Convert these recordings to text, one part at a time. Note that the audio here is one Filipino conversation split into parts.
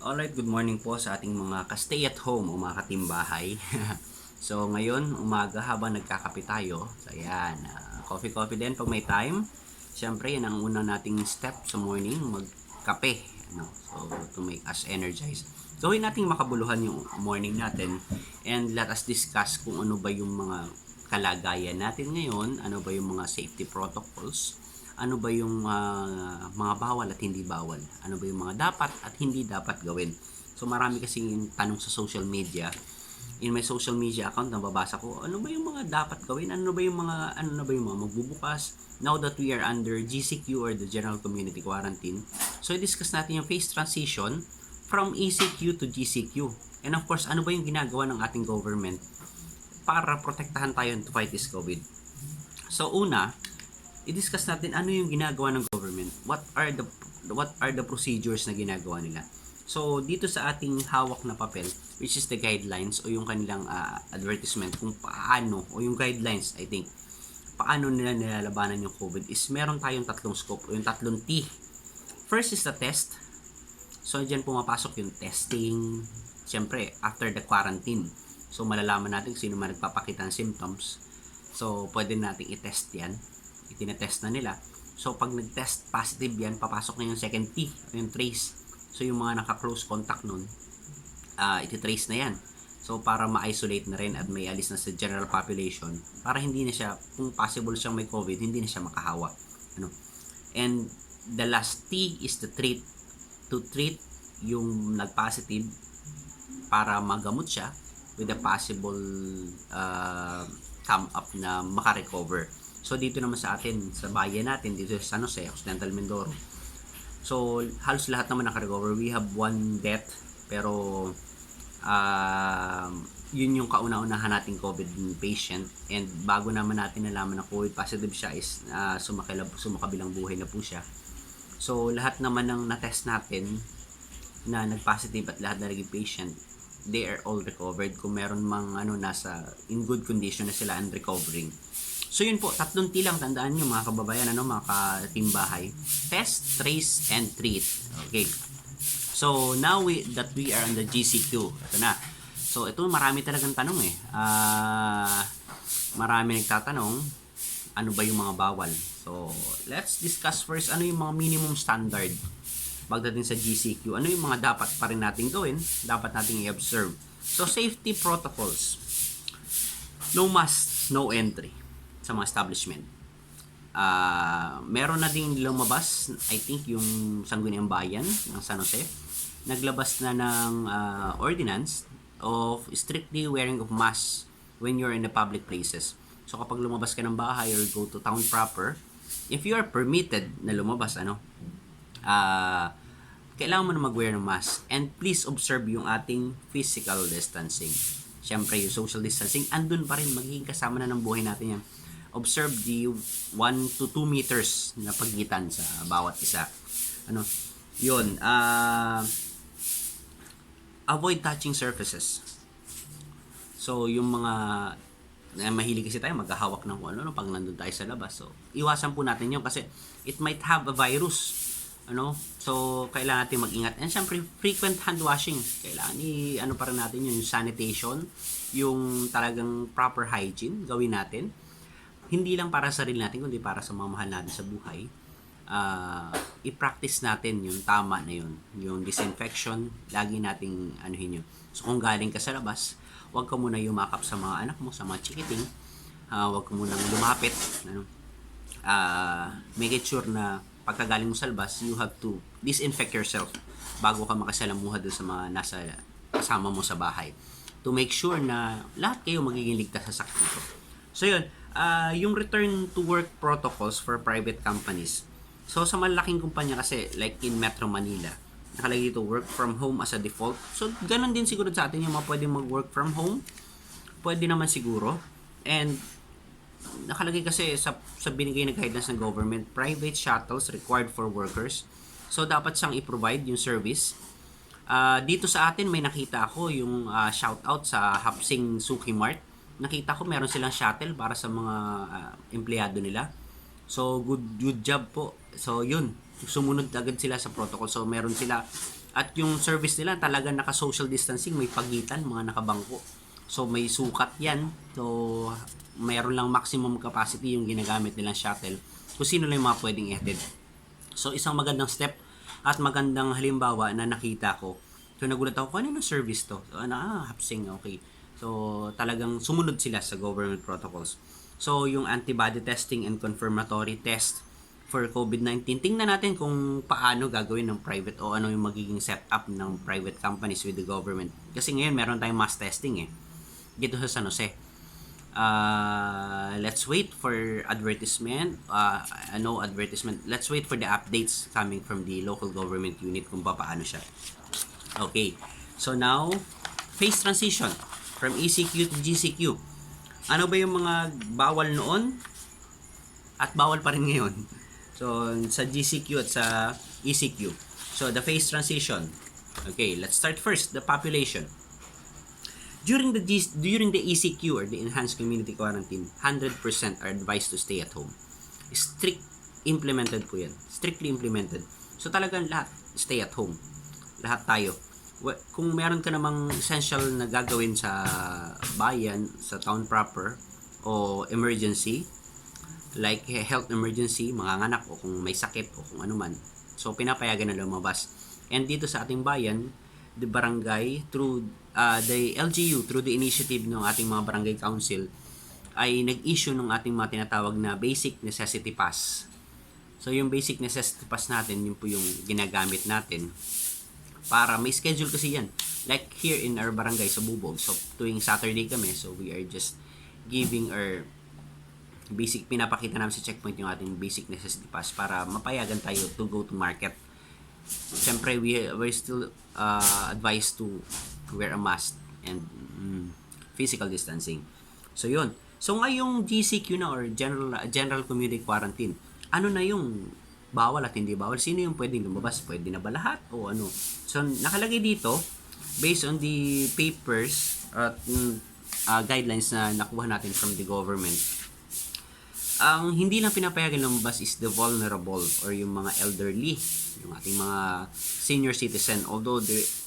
Alright, good morning po sa ating mga ka-stay at home o mga katimbahay. So ngayon, umaga habang nagkakape tayo. So ayan, coffee din pag may time. Siyempre, yan ang una nating step sa morning, magkape. So to make us energized. Gawin nating makabuluhan yung morning natin and let us discuss kung ano ba yung mga kalagayan natin ngayon, ano ba yung mga safety protocols, ano ba yung mga bawal at hindi bawal, ano ba yung mga dapat at hindi dapat gawin. So marami kasing tanong sa social media. In my social media account nababasa ko, ano ba yung mga dapat gawin, ano na ba yung mga magbubukas now that we are under GCQ or the General Community Quarantine. So i-discuss natin yung phase transition from ECQ to GCQ. And of course, ano ba yung ginagawa ng ating government para protektahan tayo to fight this COVID. So una, i-discuss natin ano yung ginagawa ng government. What are the procedures na ginagawa nila? So dito sa ating hawak na papel, which is the guidelines o yung kanilang advertisement kung paano o yung guidelines, I think, paano nila nilalabanan yung COVID is meron tayong tatlong scope o yung tatlong T. First is the test. So diyan pumapasok yung testing, siyempre after the quarantine. So malalaman natin sino man nagpapakita ng symptoms. So pwede nating i-test yan. Itinetest na nila. So pag nag-test positive yan, papasok na yung second T, yung trace. So yung mga naka-close contact nun, iti-trace na yan. So para ma-isolate na rin at may alis na sa general population para hindi na siya, kung possible siyang may COVID, hindi na siya makahawa. And the last T is the treat. To treat yung nag-positive para magamot siya with a possible come up na makarecover. So dito naman sa atin, sa bayan natin, dito sa San Jose, Occidental, Mindoro. So halos lahat naman nakarecover. We have one death, pero yun yung kauna-unahan nating COVID patient. And bago naman natin nalaman na COVID positive siya is sumakabilang buhay na po siya. So lahat naman ng na-test natin na nag-positive at lahat na naging patient, they are all recovered. Kung meron mang nasa in good condition na sila and recovering. So yun po, tatlong T lang, tandaan nyo mga kababayan, mga katimbahay. Test, trace, and treat. Okay. So now that we are on the GCQ, ito na. So ito marami talagang tanong marami nagtatanong, ano ba yung mga bawal? So let's discuss first ano yung mga minimum standard pagdating sa GCQ. Ano yung mga dapat pa rin natin gawin, dapat natin i-observe. So safety protocols. No mask, no entry sa mga establishment. Meron na ding lumabas, I think yung Sangguniang Bayan ng San Jose, naglabas na ng ordinance of strictly wearing of mask when you're in the public places. So kapag lumabas ka ng bahay or go to town proper, if you are permitted na lumabas, kailangan mo na mag-wear ng mask. And please observe yung ating physical distancing. Siyempre, yung social distancing, andun pa rin, magiging kasama na ng buhay natin yan. Observe the 1 to 2 meters na pagitan sa bawat isa. Yun. Avoid touching surfaces. So, yung mga mahilig kasi tayo maghahawak ng ano pag nandun tayo sa labas. So, iwasan po natin yun kasi it might have a virus. So, kailangan natin mag-ingat. And syempre, frequent hand washing. Kailangan pa rin natin yung sanitation, yung talagang proper hygiene, gawin natin. Hindi lang para sa sarili natin, kundi para sa mga mahal natin sa buhay. I-practice natin yung tama na yun. Yung disinfection, lagi nating anuhin yun. So, kung galing ka sa labas, huwag ka muna yumakap sa mga anak mo, sa mga chikiting. Huwag ka muna lumapit. Make it sure na pagkagaling mo sa labas, you have to disinfect yourself bago ka makasalamuha doon sa mga nasa kasama mo sa bahay. To make sure na lahat kayo magiging ligtas sa sakit nito. So yun, yung return to work protocols for private companies. So sa malaking kumpanya kasi, like in Metro Manila, nakalagay dito work from home as a default. So ganun din siguro sa atin yung mga pwedeng mag-work from home. Pwede naman siguro. And nakalagay kasi sa binigay na guidance ng government, private shuttles required for workers. So dapat siyang i-provide yung service. Dito sa atin may nakita ako yung shout out sa Hapsing Suki Mart. Nakita ko meron silang shuttle para sa mga empleyado nila. So good job po. So yun, sumunod agad sila sa protocol. So meron sila At yung service nila talaga naka-social distancing, may pagitan, mga nakabangko. So may sukat yan. So mayroon lang maximum capacity yung ginagamit nilang shuttle kung sino lang yung mga pwedeng i-headed. So isang magandang step at magandang halimbawa na nakita ko. So nagulat ako, kanino service to? So, Hapsing, okay. So talagang sumunod sila sa government protocols. So yung antibody testing and confirmatory test for COVID-19, tingnan natin kung paano gagawin ng private o ano yung magiging setup ng private companies with the government. Kasi ngayon meron tayong mass testing dito sa San Jose. Let's wait for advertisement. No advertisement. Let's wait for the updates coming from the local government unit kung paano siya. Okay. So now, phase transition from ECQ to GCQ. Ano ba yung mga bawal noon at bawal pa rin ngayon? So sa GCQ at sa ECQ. So the phase transition. Okay, let's start first the population. During the ECQ or the Enhanced Community Quarantine, 100% are advised to stay at home. Implemented po yan. Strictly implemented. So talagang lahat, stay at home. Lahat tayo. Kung meron ka namang essential na gagawin sa bayan, sa town proper, o emergency, like health emergency, manganganak, o kung may sakit, o kung ano man, so pinapayagan na lumabas. And dito sa ating bayan, the barangay, through the LGU, through the initiative ng ating mga barangay council, ay nag-issue ng ating mga tinatawag na basic necessity pass. So yung basic necessity pass natin, yun po yung ginagamit natin para may schedule kasi yan. Like here in our barangay sa Bubog, so tuwing Saturday kami, so we are just giving our basic, pinapakita namin sa checkpoint yung ating basic necessity pass para mapayagan tayo to go to market. Siyempre, we're still advised to wear a mask and physical distancing. So, yun. So, ngayong GCQ na or General Community Quarantine, ano na yung bawal at hindi bawal? Sino yung pwedeng lumabas? Pwede na ba lahat? O ano? So, nakalagay dito, based on the papers at guidelines na nakuha natin from the government, ang hindi lang pinapayagan lumabas is the vulnerable or yung mga elderly, yung ating mga senior citizen. Although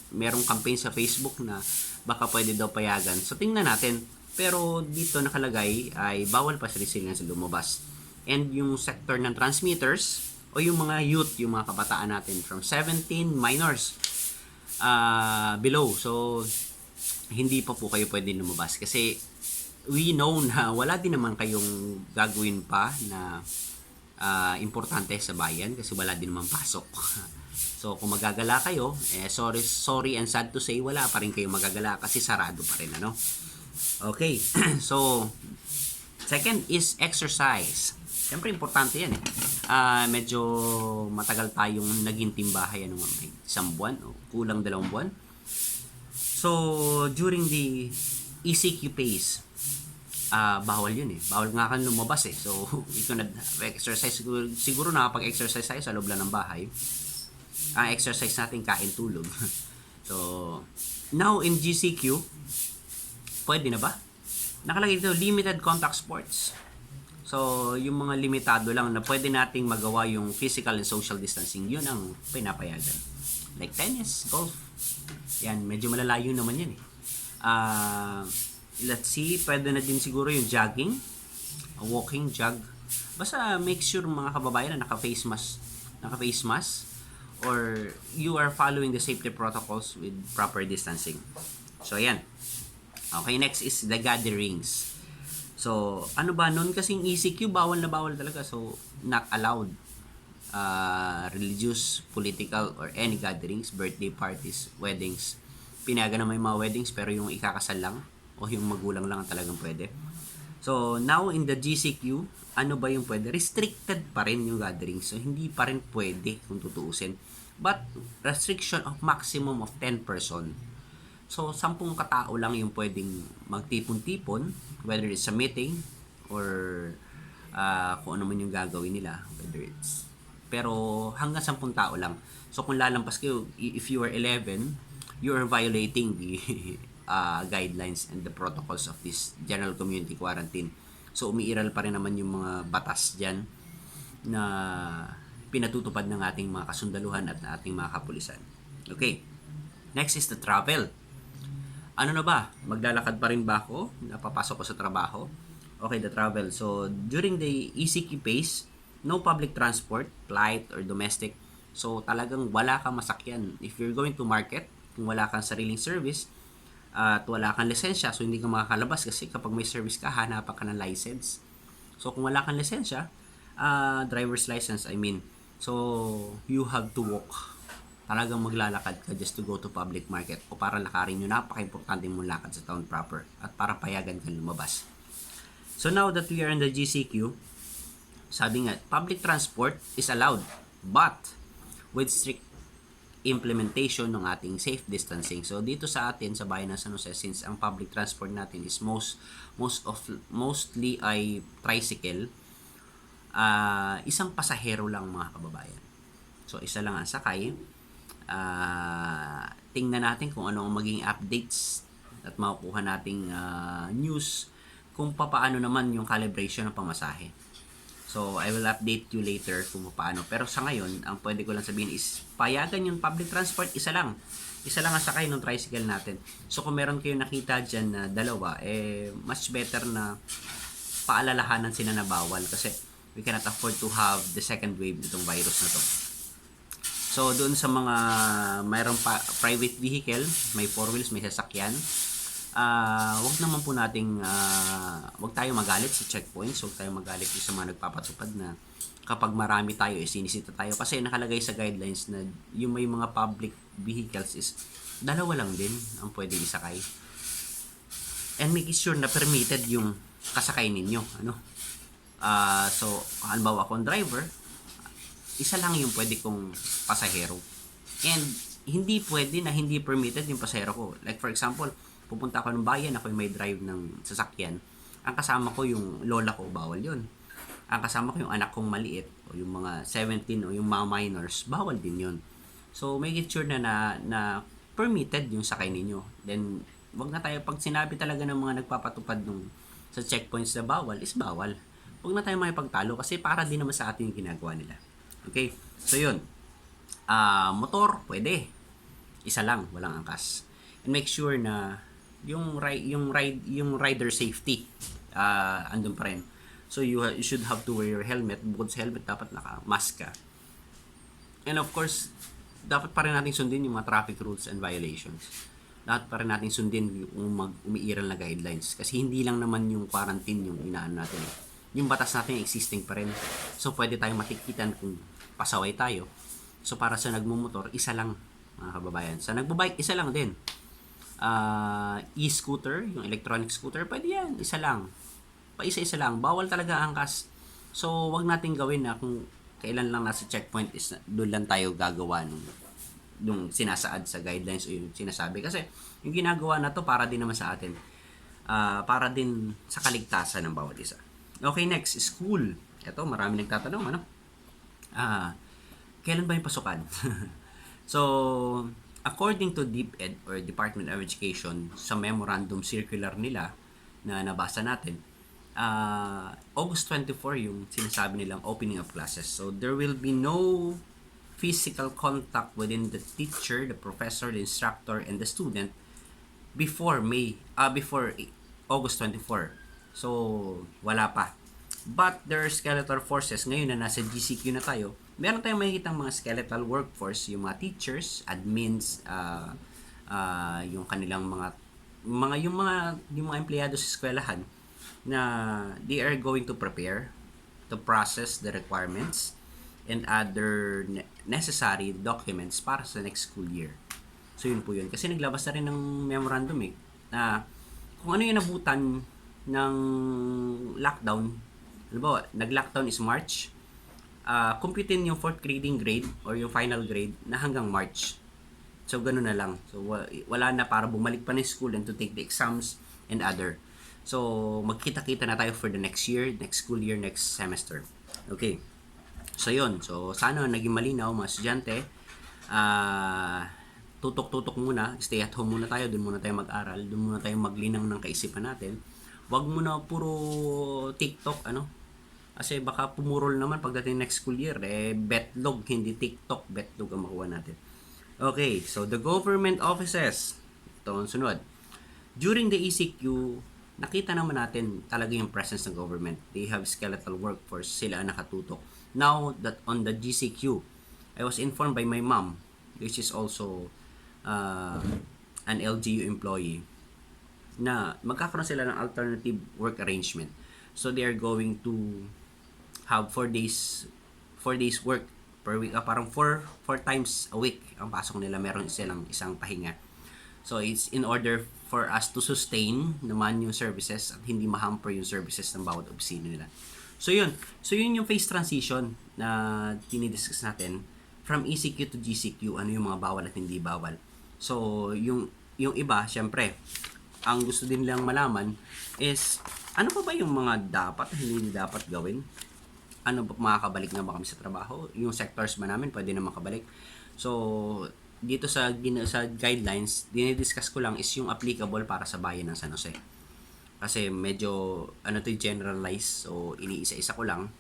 merong campaign sa Facebook na baka pwede daw payagan. So tingnan natin. Pero dito nakalagay ay bawal pa sila lumabas. And yung sector ng transmitters o yung mga youth, yung mga kabataan natin from 17 minors below. So hindi pa po kayo pwede lumabas kasi we know na wala din naman kayong gagawin pa na importante sa bayan kasi wala din naman pasok. So kung magagala kayo, sorry and sad to say, wala pa rin kayong magagala kasi sarado pa rin, ano? Okay. So second is exercise. Siyempre importante yan medyo matagal tayong naging timbahay, isang buwan o kulang 2 buwan. So during the ECQ phase, bawal yun bawal nga kang lumabas so ito na exercise, siguro nakapag-exercise tayo sa loob lang ng bahay. Ang exercise natin kain, tulog. So now in GCQ, pwede na ba? Nakalagay dito limited contact sports. So yung mga limitado lang na pwede nating magawa yung physical and social distancing, yun ang pinapayagan. Like tennis, golf, yan, medyo malalayo naman yan let's see, pwede na din siguro yung jogging, walking, jog. Basta make sure mga kababayan na naka-face mask or you are following the safety protocols with proper distancing. So ayan. Okay, next is the gatherings. So ano ba noon kasing ECQ, bawal na bawal talaga. So not allowed religious, political or any gatherings, birthday parties, weddings. Pinayagan naman yung mga weddings pero yung ikakasal lang o yung magulang lang ang talagang pwede. So, now in the GCQ, ano ba yung pwede? Restricted pa rin yung gathering. So, hindi pa rin pwede kung tutuusin. But, restriction of maximum of 10 person. So, 10 katao lang yung pwedeng magtipon-tipon, whether it's a meeting or kung ano man yung gagawin nila. Pero, hanggang 10 tao lang. So, kung lalampas kayo, if you are 11, you are violating the guidelines and the protocols of this general community quarantine. So umiiral pa rin naman yung mga batas dyan na pinatutupad ng ating mga kasundaluhan at ating mga kapulisan. Okay. Next is the travel. Ano na ba? Maglalakad pa rin ba ako? Napapasok ko sa trabaho? Okay, the travel. So, during the ECQ phase, no public transport, flight, or domestic. So, talagang wala kang masakyan. If you're going to market, kung wala kang sariling service, at wala kang lisensya, so hindi ka makakalabas kasi kapag may service ka, hanapan ka ng license. So, kung wala kang lisensya, driver's license, I mean, so, you have to walk. Talagang maglalakad ka just to go to public market o para lakarin yung napaka-importante mong lakad sa town proper at para payagan kang lumabas. So now that we are in the GCQ, sabi nga, public transport is allowed but with strict implementation ng ating safe distancing. So dito sa atin sa bayan ng San Jose, since ang public transport natin is mostly ay tricycle, isang pasahero lang mga kababayan. So isa lang ang sakay. Tingnan natin kung ano ang maging updates at makukuha nating news kung paano naman yung calibration ng pamasahe. So, I will update you later kung paano. Pero sa ngayon, ang pwede ko lang sabihin is payagan yung public transport, isa lang. Isa lang ang sakay ng tricycle natin. So, kung meron kayo nakita dyan na dalawa, much better na paalalahanan sila na bawal kasi we cannot afford to have the second wave nitong virus na to. So, doon sa mga mayroong private vehicle, may four wheels, may sasakyan, wag naman po nating wag tayo magalit sa checkpoints, wag tayo magalit sa mga nagpapatupad na kapag marami tayo sinisita tayo kasi nakalagay sa guidelines na yung may mga public vehicles is dalawa lang din ang pwedeng isakay. And make sure na permitted yung kasakay ninyo, ano? So, halimbawa akong driver, isa lang yung pwede kong pasahero. And hindi pwede na hindi permitted yung pasahero ko. Like for example, pupunta ako ng bayan, ako yung may drive ng sasakyan. Ang kasama ko yung lola ko, bawal yun. Ang kasama ko yung anak kong maliit, o yung mga 17 o yung mga minors, bawal din yun. So, make it sure na permitted yung sakay ninyo. Then, wag na tayo, pag sinabi talaga ng mga nagpapatupad nung sa checkpoints na bawal, is bawal. Wag na tayo makipagtalo kasi para din naman sa atin yung ginagawa nila. Okay? So, yun. Motor, pwede. Isa lang, walang angkas. And make sure na yung rider safety andun pa rin. So you should have to wear your helmet. Bukod sa helmet, dapat naka-mask ka. And of course, dapat pa rin natin sundin yung mga traffic rules and violations. Dapat pa rin natin sundin yung umiiral na guidelines. Kasi hindi lang naman yung quarantine yung inaano natin. Yung batas natin existing pa rin. So pwede tayong matikitan kung pasaway tayo. So para sa nagmumotor, isa lang mga kababayan. Sa nagbabike, isa lang din. E-scooter, yung electronic scooter, pwede yan, isa lang. Paisa-isa lang, bawal talaga angkas. So, wag natin gawin na kung kailan lang nasa checkpoint is doon lang tayo gagawa nung sinasaad sa guidelines o yung sinasabi. Kasi yung ginagawa na to para din naman sa atin. Para din sa kaligtasan ng bawat isa. Okay, next, school. Ito, marami nagtatanong, ano? Kailan ba yung pasukan? So, according to DepEd or Department of Education, sa memorandum circular nila na nabasa natin, August 24 yung sinasabi nilang opening of classes. So, there will be no physical contact within the teacher, the professor, the instructor, and the student before August 24. So, wala pa. But there are skeletal forces. Ngayon na nasa GCQ na tayo, meron tayong makikitang mga skeletal workforce, yung mga teachers, admins, yung kanilang yung mga empleyado sa eskwelahan na they are going to prepare to process the requirements and other necessary documents para sa next school year. So yun po yun. Kasi naglabas na rin ng memorandum na kung ano yung nabutan ng lockdown. Halimbawa, nag-lockdown is March. Computein yung 4th grading grade or yung final grade na hanggang March. So, ganun na lang. So, wala na para bumalik pa na school and to take the exams and other. So, magkita-kita na tayo for the next year, next school year, next semester. Okay. So, yun. So, sana naging malinaw mga estudyante. Tutok-tutok muna. Stay at home muna tayo. Doon muna tayo mag-aral. Doon muna tayo maglinang ng kaisipan natin. Wag muna puro TikTok, Kasi baka pumurol naman pagdating next school year, betlog, hindi TikTok, betlog ang makuha natin. Okay, so the government offices. Ito ang sunod. During the ECQ, nakita naman natin talaga yung presence ng government. They have skeletal workforce, sila ang nakatutok. Now that on the GCQ, I was informed by my mom, which is also uh, an LGU employee, na magkakaroon sila ng alternative work arrangement. So they are going to have 4 days work per week. Parang 4 times a week ang pasok nila, meron silang isang pahinga. So it's in order for us to sustain naman yung services at hindi ma-hamper yung services ng bawat opisina nila. So yun yung phase transition na tinidiscuss natin from ECQ to GCQ, ano yung mga bawal at hindi bawal. So yung iba, syempre, ang gusto din lang malaman is ano pa ba yung mga dapat hindi dapat gawin? Ano ba, makakabalik na ba kami sa trabaho? Yung sectors ba namin pwede na makabalik? So dito sa guidelines, dinidiscuss ko lang is yung applicable para sa bayan ng San Jose. Kasi medyo generalize, so iniisa-isa ko lang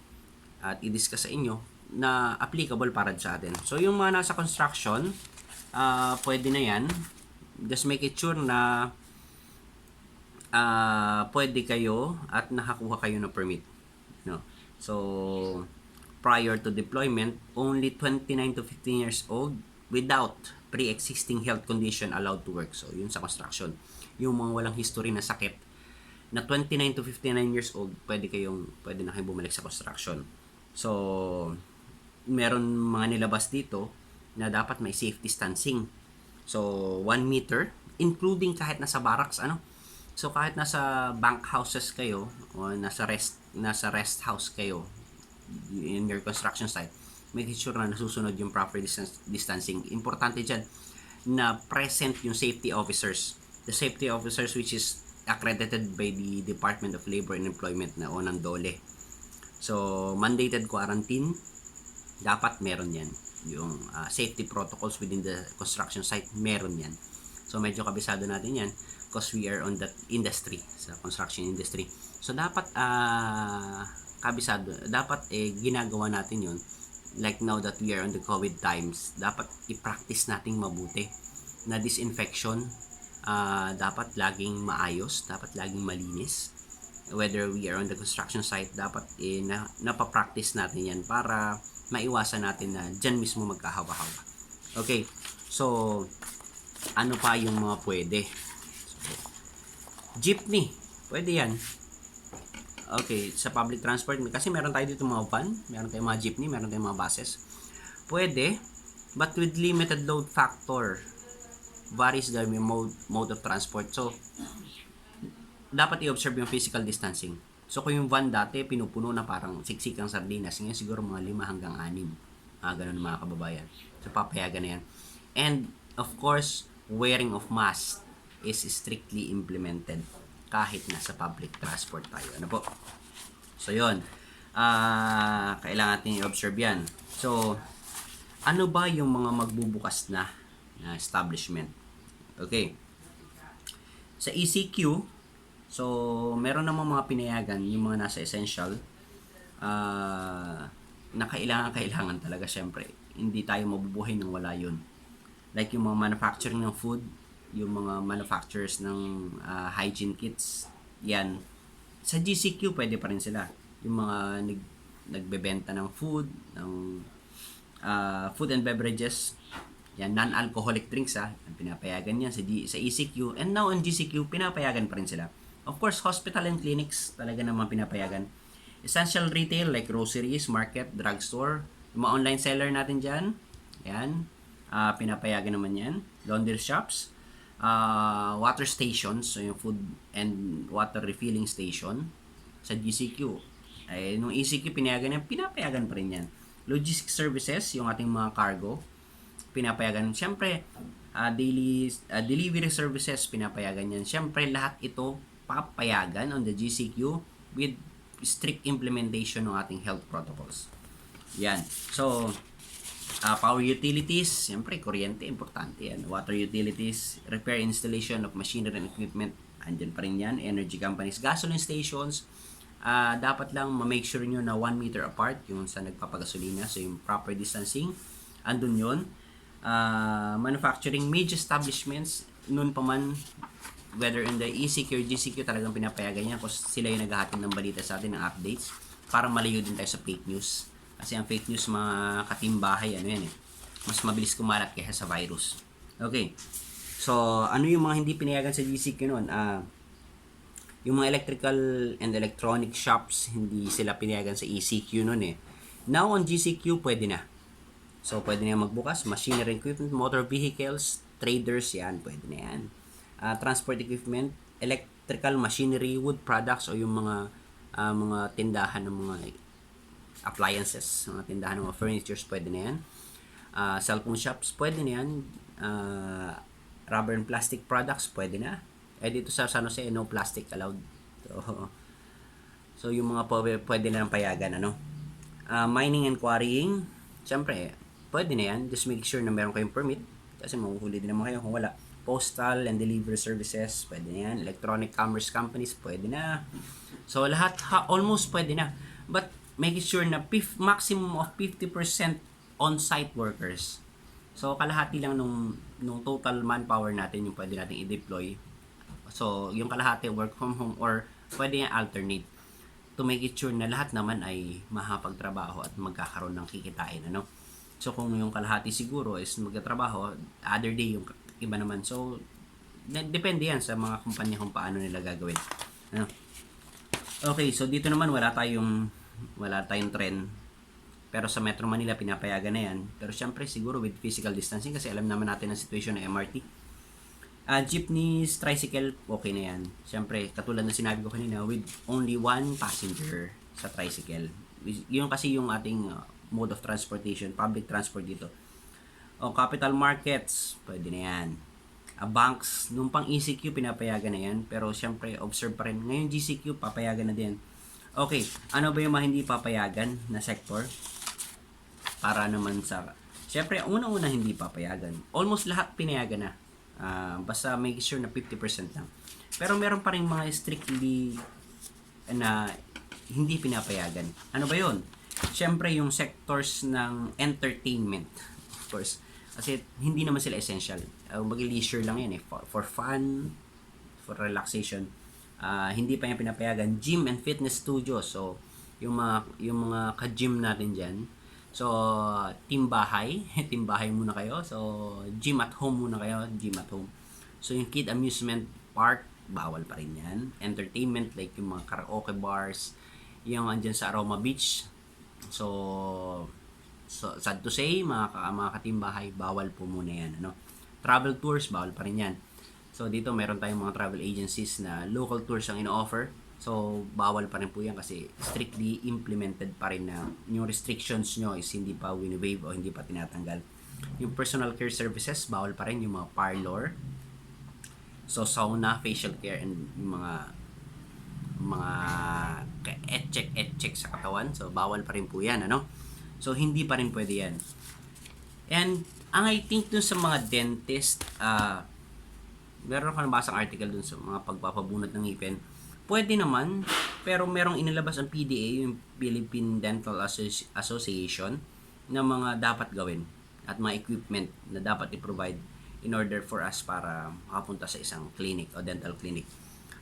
at i-discuss sa inyo na applicable para sa atin. So yung mga nasa construction, pwede na yan. Just make it sure na pwede kayo at nakakuha kayo ng permit. No? So prior to deployment, only 29 to 15 years old without pre-existing health condition allowed to work. So, yun sa construction. Yung mga walang history na sakit, na 29 to 59 years old, pwede na kayong bumalik sa construction. So, meron mga nilabas dito na dapat may safe distancing. So, 1 meter, including kahit nasa barracks, So, kahit nasa bank houses kayo, o nasa rest house kayo, in your construction site, make sure na nasusunod yung proper distancing. Importante dyan na present yung safety officers. The safety officers which is accredited by the Department of Labor and Employment o ng DOLE. So, mandated quarantine, dapat meron yan. Yung safety protocols within the construction site, meron yan. So, medyo kabisado natin yan because we are on that industry, sa construction industry. So, dapat kabisado, dapat ginagawa natin yun. Like now that we are on the COVID times, dapat i-practice nating mabuti na disinfection, dapat laging maayos, dapat laging malinis. Whether we are on the construction site, dapat napapractice natin yan para maiwasan natin na dyan mismo magkahawa-hawa. Okay, so ano pa yung mga pwede? Jeepney, pwede yan. Okay, sa public transport, kasi meron tayo dito mga van, meron tayong mga jeepney, meron tayong mga buses. Pwede, but with limited load factor. Varies the mode of transport. So, dapat i-observe yung physical distancing. So, kung yung van dati, pinupuno na parang siksikang sardinas, ngayon siguro mga 5 hanggang 6. Ganun mga kababayan. So, papayagan na yan. And, of course, wearing of mask is strictly implemented kahit nasa public transport tayo. Ano po? So, yun. Kailangan natin i-observe yan. So, ano ba yung mga magbubukas na establishment? Okay. Sa ECQ, so, meron namang mga pinayagan, yung mga nasa essential, na kailangan talaga, syempre. Hindi tayo mabubuhay nang wala yun. Like yung mga manufacturing ng food, yung mga manufacturers ng hygiene kits, yan. Sa GCQ, pwede pa rin sila. Yung mga nagbebenta ng food, ng food and beverages, yan, non-alcoholic drinks, pinapayagan yan sa ECQ. And now on GCQ, pinapayagan pa rin sila. Of course, hospital and clinics, talaga naman pinapayagan. Essential retail, like groceries, market, drugstore, yung mga online seller natin dyan, yan, pinapayagan naman yan. Laundry shops, water stations, so yung food and water refilling station sa GCQ. Nung ECQ pinayagan yan, pinapayagan pa rin yan. Logistics services, yung ating mga cargo, pinapayagan. Siyempre, daily delivery services, pinapayagan yan. Siyempre, lahat ito papayagan on the GCQ with strict implementation ng ating health protocols. Yan. So, power utilities, siyempre, kuryente, importante yan. Water utilities, repair installation of machinery and equipment, andyan pa rin yan. Energy companies, gasoline stations, dapat lang ma-make sure nyo na 1 meter apart yung sa nagpapagasolina. So, yung proper distancing, andun yun. manufacturing major establishments, noon pa man, whether in the ECQ or GCQ, talagang pinapayagan niya kasi sila yung naghahatid ng balita sa atin, ng updates, para malayo din tayo sa fake news. Kasi ang fake news, mga katimbahay, ano yan eh, mas mabilis kumalat kaysa sa virus. Okay. So, ano yung mga hindi pinayagan sa GCQ noon? Yung mga electrical and electronic shops, hindi sila pinayagan sa ECQ noon eh. Now on GCQ, pwede na. So, pwede na magbukas. Machinery equipment, motor vehicles, traders, yan, pwede na yan. Transport equipment, electrical machinery, wood products, o yung mga tindahan ng mga appliances, mga tindahan ng mga furnitures, pwede na yan. Cellphone shops, pwede na yan. Rubber and plastic products, pwede na. Dito sa San Jose, no plastic allowed. So yung mga pwede na ng payagan, ano. Mining and quarrying, syempre, pwede na yan. Just make sure na meron kayong permit kasi mahuhuli din naman kayo kung wala. Postal and delivery services, pwede na yan. Electronic commerce companies, pwede na. So lahat, almost pwede na. But make sure na maximum of 50% on-site workers. So kalahati lang nung total manpower natin yung pwede natin i-deploy. So, yung kalahati work from home or pwede yung alternate to make it sure na lahat naman ay makapagtrabaho at magkakaroon ng kikitain, ano? So, kung yung kalahati siguro is magtatrabaho, other day yung iba naman. So, depende yan sa mga kumpanya kung paano nila gagawin. Ano? Okay, so dito naman wala tayong trend. Pero sa Metro Manila, pinapayagan na yan. Pero syempre, siguro with physical distancing kasi alam naman natin ang situation ng MRT. Jeepneys, tricycle, okay na yan. Siyempre, katulad na sinabi ko kanina, with only one passenger sa tricycle. Yun kasi yung ating mode of transportation, public transport dito. O capital markets, pwede na yan. Banks, nung pang ECQ, pinapayagan na yan. Pero siyempre, observe pa rin. Ngayon GCQ, papayagan na din. Okay, ano ba yung mga hindi papayagan na sector? Para naman sa... Siyempre, una-una hindi papayagan. Almost lahat pinayagan na. Basta make sure na 50% lang. Pero meron pa rin mga strictly na hindi pinapayagan. Ano ba yun? Siyempre yung sectors ng entertainment. Of course. Kasi hindi naman sila essential. Mag-leisure lang yan eh. For fun, for relaxation. Hindi pa yan pinapayagan. Gym and fitness studio. So, yung mga ka-gym natin dyan. So, team bahay muna kayo. So, gym at home muna kayo, gym at home. So, yung kid amusement park, bawal pa rin yan. Entertainment, like yung mga karaoke bars, yung andyan sa Aroma Beach. So sad to say, mga ka-team bahay, bawal po muna yan. Ano? Travel tours, bawal pa rin yan. So, dito meron tayong mga travel agencies na local tours ang ino-offer. So, bawal pa rin po yan kasi strictly implemented pa rin na yung restrictions nyo is hindi pa wini-waive o hindi pa tinatanggal. Yung personal care services, bawal pa rin yung mga parlor. So, sauna, facial care, and yung mga et-check sa katawan. So, bawal pa rin po yan, ano? So, hindi pa rin pwede yan. And, ang I think dun sa mga dentist, meron ako nabasang article dun sa mga pagpapabunot ng ngipin. Pwede naman, pero merong inilabas ang PDA, yung Philippine Dental Association, na mga dapat gawin at mga equipment na dapat i-provide in order for us para makapunta sa isang clinic o dental clinic.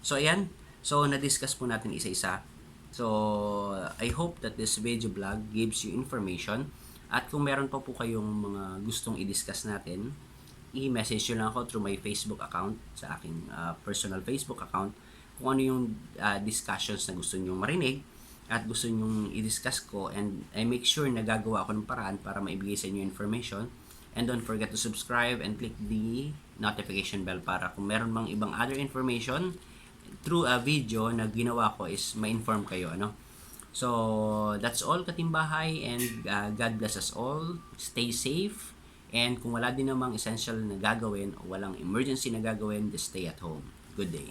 So, ayan. So, na-discuss po natin isa-isa. So, I hope that this video blog gives you information. At kung meron pa po kayong mga gustong i-discuss natin, i-message nyo lang ako through my Facebook account, sa aking personal Facebook account, kung ano yung discussions na gusto nyo marinig at gusto nyo i-discuss ko, and I make sure na gagawa ako ng paraan para maibigay sa inyo information. And don't forget to subscribe and click the notification bell para kung meron mang ibang other information through a video na ginawa ko is ma-inform kayo, ano? So, that's all, katimbahay, and God bless us all. Stay safe, and kung wala din namang essential na gagawin o walang emergency na gagawin, just stay at home. Good day.